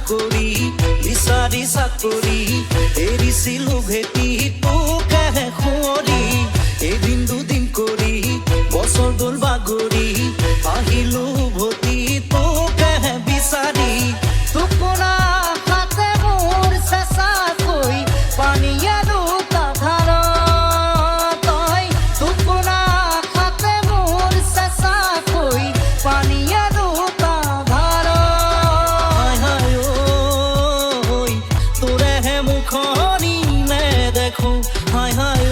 কৰি বিচাৰি চাকৰি এৰিছিলো ভেটি তোকেহে সুঁৱৰি এদিন দুদিন কৰি বছৰ গ'ল বাগৰি আহিলো উভতি তোকেহে বিচাৰি টোপোনা হাতে মোৰ চেঁচাকৈ পানী আৰু ধাৰ তই টোপোনা হাতে মোৰ চেঁচাকৈ পানী আৰু ধাৰ হায় ঐ তোৰেহে মুখনি নেদেখো হায় হায়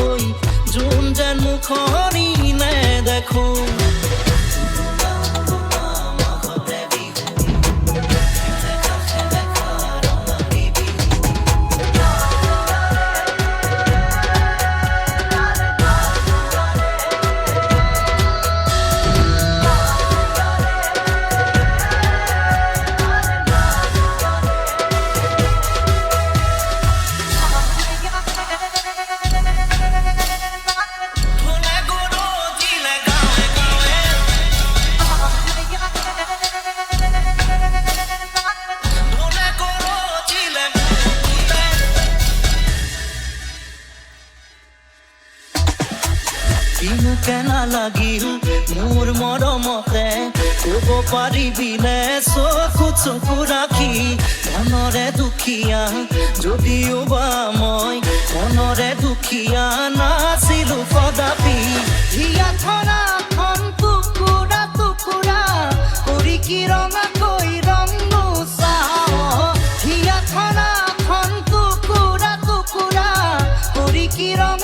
ঐ যোন যেন মুখনি নেদেখো কিনো কেনা লাগিল মোৰ মৰমতে ক'ব পাৰিবিনে চকু চকু ৰাখি মনৰে দুখীয়া যদিও বা মই মনৰে দুখীয়া নাছিলো কদাপি হিয়া ধৰাখন টুকুৰা টুকুৰা কৰি কি ৰঙাকৈ ৰং চাওঁ হিয়া ধৰাখন টুকুৰা টুকুৰা কৰি কি ৰং